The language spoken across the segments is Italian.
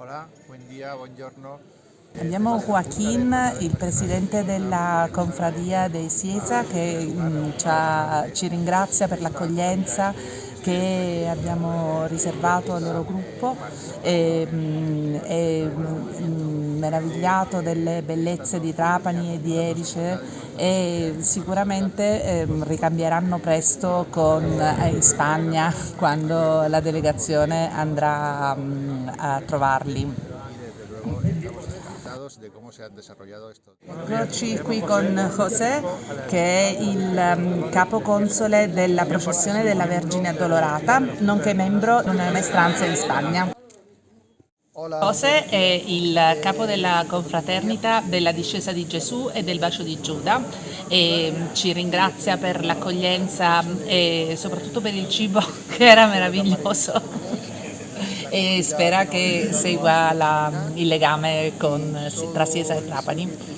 Hola, buen día, buongiorno. Abbiamo Joaquin, il presidente della Confradia dei Siesa, che ci ringrazia per l'accoglienza che abbiamo riservato al loro gruppo. È meravigliato delle bellezze di Trapani e di Erice e sicuramente ricambieranno presto in Spagna quando la delegazione andrà a trovarli. Y desde luego estamos encantados de cómo se han desarrollado estos días. Eccoci qui con José, che è il capoconsole della processione della Vergine Addolorata, nonché membro di una maestranza in Spagna. Hola, José è il capo della confraternita della discesa di Gesù e del bacio di Giuda e ci ringrazia per l'accoglienza e soprattutto per il cibo che era meraviglioso e spera che segua il legame tra Siesa e Trapani.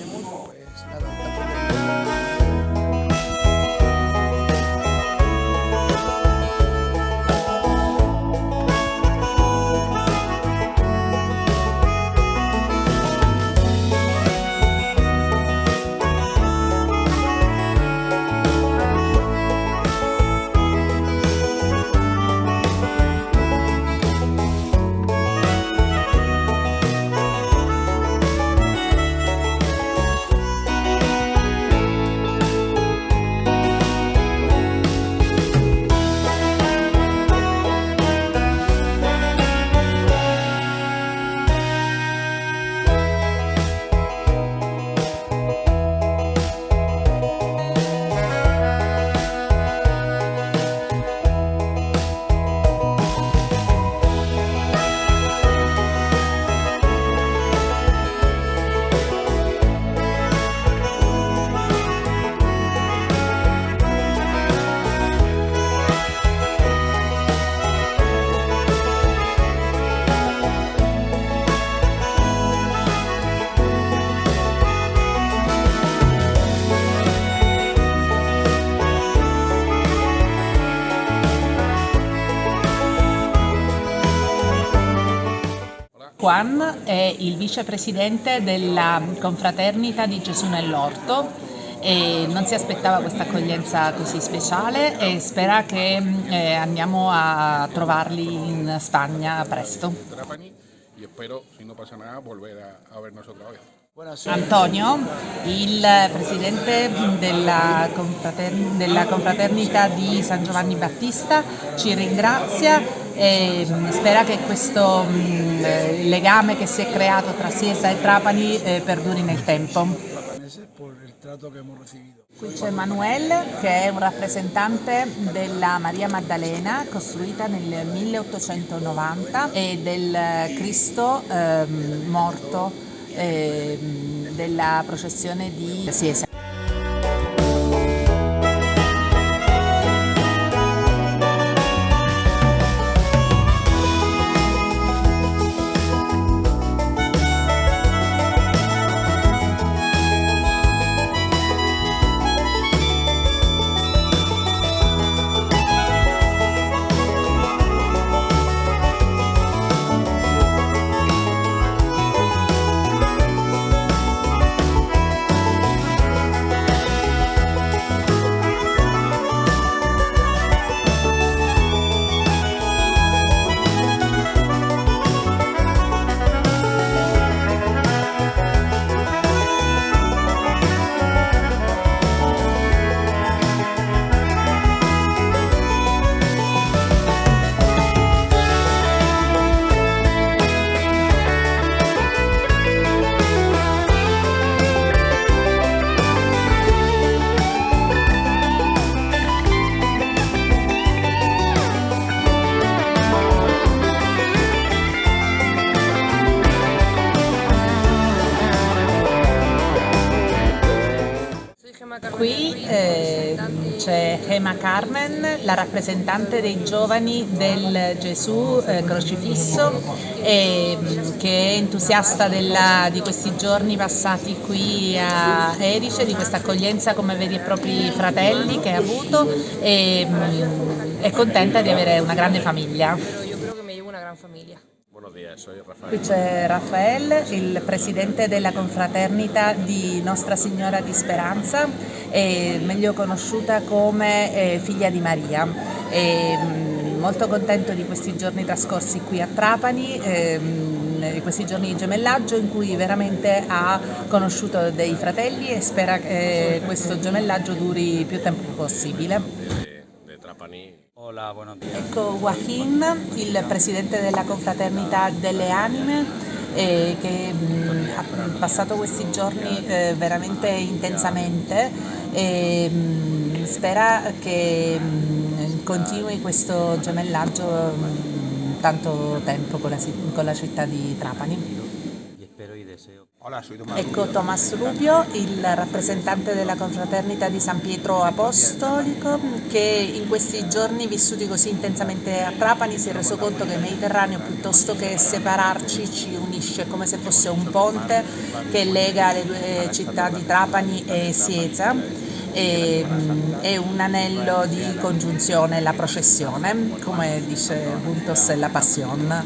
pues nada, Juan è il vicepresidente della confraternita di Gesù nell'Orto e non si aspettava questa accoglienza così speciale e spera che andiamo a trovarli in Spagna presto. Trapani y espero, si no pasa nada, volver a vernos otra vez. Antonio, il presidente della confraternita di San Giovanni Battista, ci ringrazia e spera che questo legame che si è creato tra Siesa e Trapani perduri nel tempo. Por el trato que hemos recibido. Qui c'è Manuel, che è un rappresentante della Maria Maddalena, costruita nel 1890, e del Cristo morto della processione di Siesa. Qui c'è Gema Carmen, la rappresentante dei giovani del Gesù crocifisso, che è entusiasta di questi giorni passati qui a Erice, di questa accoglienza come veri e propri fratelli che ha avuto e è contenta di avere una grande famiglia. Yo creo que me llevo una gran familia. Buenos días, soy Rafael. Qui c'è Raffaele, il presidente della confraternita di Nostra Signora di Speranza, meglio conosciuta come Figlia di Maria. Molto contento di questi giorni trascorsi qui a Trapani, di questi giorni di gemellaggio in cui veramente ha conosciuto dei fratelli e spera che questo gemellaggio duri più tempo possibile. De Trapani. Hola, buenos días. Ecco Joaquin, il presidente della confraternita delle anime, che ha passato questi giorni veramente intensamente e spera che continui questo gemellaggio tanto tempo con la città di Trapani. Y espero y deseo. Hola, soy Tomás. Ecco Tomás Rubio, il rappresentante della confraternita di San Pietro Apostolico, che in questi giorni vissuti così intensamente a Trapani si è reso conto che il Mediterraneo, piuttosto che separarci, ci unisce come se fosse un ponte che lega le due città di Trapani e Sieza. È un anello di congiunzione, la processione, come dice Juntos en la Pasión.